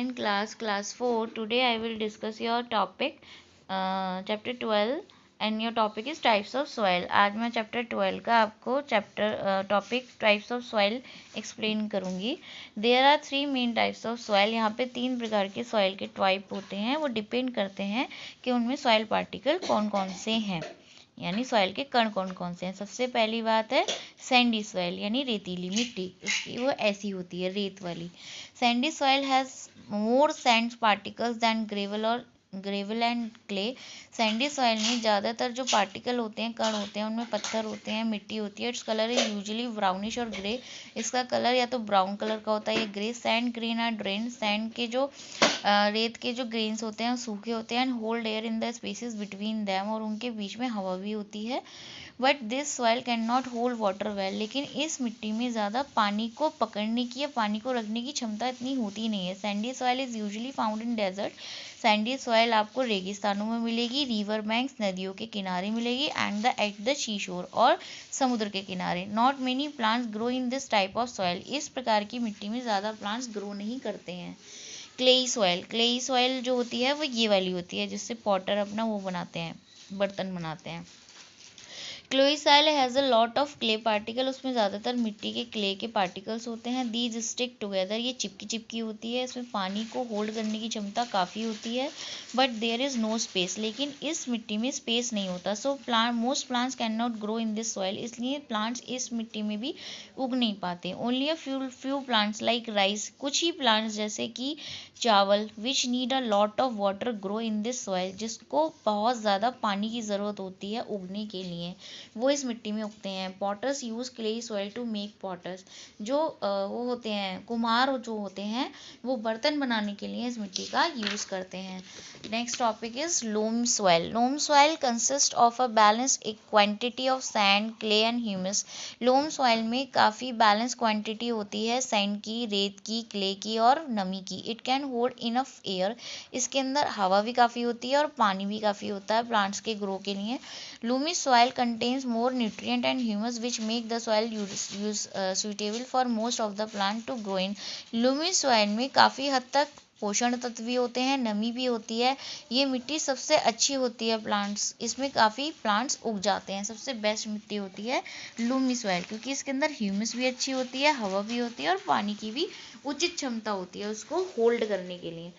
in class 4. Today I will discuss your topic chapter 12 and your topic is types of soil. आज मैं chapter 12 का आपको topic types of soil explain करूँगी. There are 3 main types of soil. यहाँ पे 3 प्रकार के soil के type होते हैं, वो depend करते हैं कि उनमें soil particle कौन कौन से हैं, यानी सॉइल के कण कौन कौन से हैं. सबसे पहली बात है सैंडी सॉइल यानी रेतीली मिट्टी, उसकी वो ऐसी होती है रेत वाली. Sandy soil has more sand particles than gravel and clay. Sandy soil में ज़्यादातर जो पार्टिकल होते हैं, कण होते हैं, उनमें पत्थर होते हैं, मिट्टी होती है. It's colour is usually brownish और ग्रे. इसका कलर या तो ब्राउन कलर का होता है या grey. Sand grain are drain. Sand के जो रेत के जो ग्रेन्स होते हैं वो सूखे होते हैं. And hold air in the spaces between them, और उनके बीच में हवा भी होती है. But this soil can not hold water well. लेकिन इस मिट्टी में ज़्यादा पानी को पकड़ने की या पानी को रखने की क्षमता इतनी होती नहीं है. Sandy soil is usually found in desert. Sandy soil आपको रेगिस्तानों में मिलेगी, रिवर बैंक्स नदियों के किनारे मिलेगी, एंड एट द सी शोर और समुद्र के किनारे. Not many plants grow in this type of soil. इस प्रकार की मिट्टी में ज़्यादा प्लांट्स ग्रो नहीं करते हैं. Clayey soil. क्लेई सॉइल जो होती है वो ये वाली होती है जिससे पॉटर अपना वो बनाते हैं, बर्तन बनाते हैं. Chloe soil has a lot of clay particle. उसमें ज़्यादातर मिट्टी के क्ले के पार्टिकल्स होते हैं. These stick together. ये चिपकी चिपकी होती है. इसमें पानी को होल्ड करने की क्षमता काफ़ी होती है. But there is no space. लेकिन इस मिट्टी में स्पेस नहीं होता. So most plants can not grow in this soil. इसलिए प्लांट्स इस मिट्टी में भी उग नहीं पाते. Only a few plants like rice. कुछ ही प्लांट्स जैसे कि चावल which need a lot of water grow in this soil. जिसको बहुत ज़्यादा पानी की ज़रूरत होती है उगने के लिए, वो इस मिट्टी में उगते हैं. Potters use clayey soil to make potters. जो वो होते हैं कुम्हार जो होते हैं वो बर्तन बनाने के लिए इस मिट्टी का यूज करते हैं. Next topic is loam soil. Loam soil consist of a balance एक quantity of sand, clay and humus. Loam soil में काफ़ी बैलेंस क्वांटिटी होती है सैंड की, रेत की, क्ले की और नमी की. It can hold enough air. इसके अंदर हवा भी काफ़ी होती है और पानी भी काफ़ी होता है प्लांट्स के ग्रो के लिए. Loamy soil contains more nutrient and humus which make the soil suitable for most of the plant to grow in. Loamy soil में काफ़ी हद तक पोषण तत्व भी होते हैं, नमी भी होती है. ये मिट्टी सबसे अच्छी होती है प्लांट्स, इसमें काफ़ी प्लांट्स उग जाते हैं. सबसे बेस्ट मिट्टी होती है लूमी सॉइल क्योंकि इसके अंदर ह्यूमस भी अच्छी होती है, हवा भी होती है और पानी की भी उचित क्षमता होती है उसको होल्ड करने के लिए.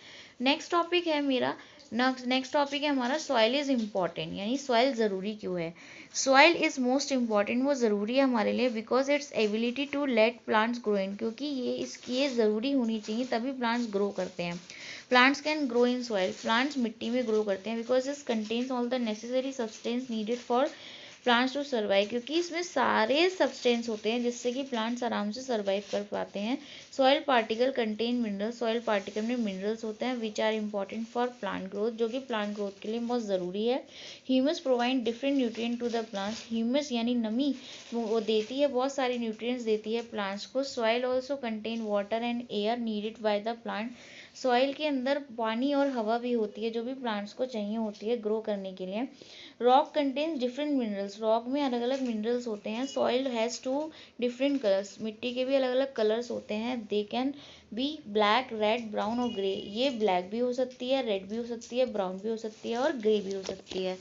नेक्स्ट टॉपिक है मेरा नेक्स्ट टॉपिक है हमारा सॉइल इज़ इम्पॉर्टेंट, यानी सॉइल ज़रूरी क्यों है. Soil is most important. वो ज़रूरी है हमारे लिए because its ability to let plants grow in. क्योंकि ये ज़रूरी होनी चाहिए तभी प्लांट्स ग्रो करते हैं. Plants can grow in soil. Plants मिट्टी में ग्रो करते हैं because this contains all the necessary substance needed for plants to survive. क्योंकि इसमें सारे सब्सटेंस होते हैं जिससे कि प्लांट्स आराम से सर्वाइव कर पाते हैं. Soil particle contain minerals. Soil particle में मिनरल्स होते हैं which are important for plant growth, जो कि प्लांट ग्रोथ के लिए बहुत ज़रूरी है. Humus provide different nutrient to the plants. Humus यानी नमी वो देती है, बहुत सारी न्यूट्रिएंट्स देती है प्लांट्स को. Soil also contain water and air needed by the plant. Soil के अंदर पानी और हवा भी होती है जो भी प्लांट्स को चाहिए होती है ग्रो करने के लिए. Rock contains different minerals. Rock में अलग अलग मिनरल्स होते हैं. Soil has two different colours. मिट्टी के भी अलग अलग कलर्स होते हैं. They can be black, red, brown और ग्रे. ये ब्लैक भी हो सकती है, रेड भी हो सकती है, ब्राउन भी हो सकती है और ग्रे भी हो सकती है.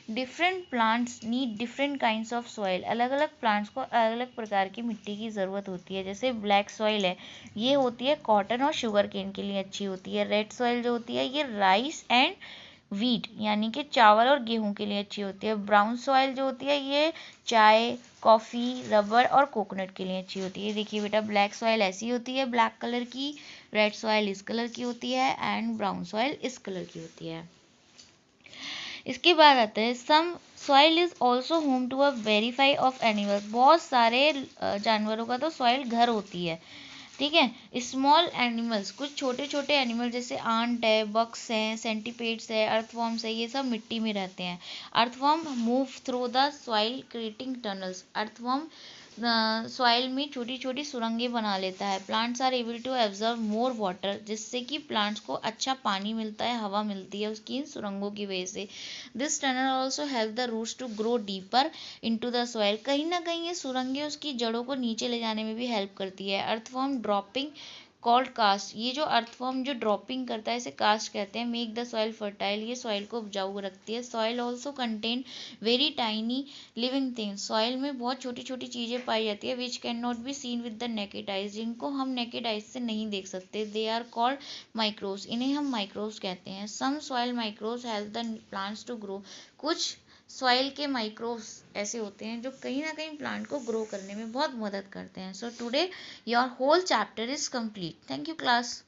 Different plants need different kinds of soil. अलग अलग प्लांट्स को अलग अलग प्रकार की मिट्टी की ज़रूरत होती है. जैसे ब्लैक सॉइल है, ये होती है कॉटन और शुगर केन के लिए अच्छी होती है. रेड सॉइल जो होती है ये राइस एंड वीट यानी कि चावल और गेहूं के लिए अच्छी होती है. ब्राउन सॉइल जो होती है ये चाय, कॉफ़ी, रबर और कोकोनट के लिए अच्छी होती है. देखिए बेटा, ब्लैक सॉइल ऐसी होती है ब्लैक कलर की, रेड सॉइल इस कलर की होती है एंड ब्राउन सॉइल इस कलर की होती है. इसके बाद आते हैं some soil is also home to a variety of animals. बहुत सारे जानवरों का तो सॉइल घर होती है, ठीक है. स्मॉल एनिमल्स, कुछ छोटे छोटे एनिमल जैसे आंट है, बग्स हैं, सेंटीपेड्स है, अर्थवॉर्म्स है, ये सब मिट्टी में रहते हैं. Earthworm move through the soil creating tunnels. Earthworm soil में छोटी छोटी सुरंगें बना लेता है. Plants are able to absorb more water, जिससे कि प्लांट्स को अच्छा पानी मिलता है, हवा मिलती है उसकी इन सुरंगों की वजह से. This tunnel also help the roots to grow deeper into the soil. कहीं ना कहीं ये सुरंगें उसकी जड़ों को नीचे ले जाने में भी हेल्प करती है. अर्थवॉर्म ड्रॉपिंग कॉल्ड कास्ट, ये जो अर्थवर्म जो ड्रॉपिंग करता है इसे कास्ट कहते हैं। मेक द सॉइल फर्टाइल, ये सॉइल को उपजाऊ रखती है। Soil also contain very tiny living things, soil में बहुत छोटी छोटी चीज़ें पाई जाती है। Which can not be seen with the naked eyes, जिनको हम नेकेड आइज से नहीं देख सकते। दे आर कॉल्ड माइक्रोस, इन्हें हम माइक्रोस कहते हैं। Some soil micros help the plants to grow, कुछ सॉइल के माइक्रोब्स ऐसे होते हैं जो कहीं ना कहीं प्लांट को ग्रो करने में बहुत मदद करते हैं। So today your whole chapter is complete. Thank you class.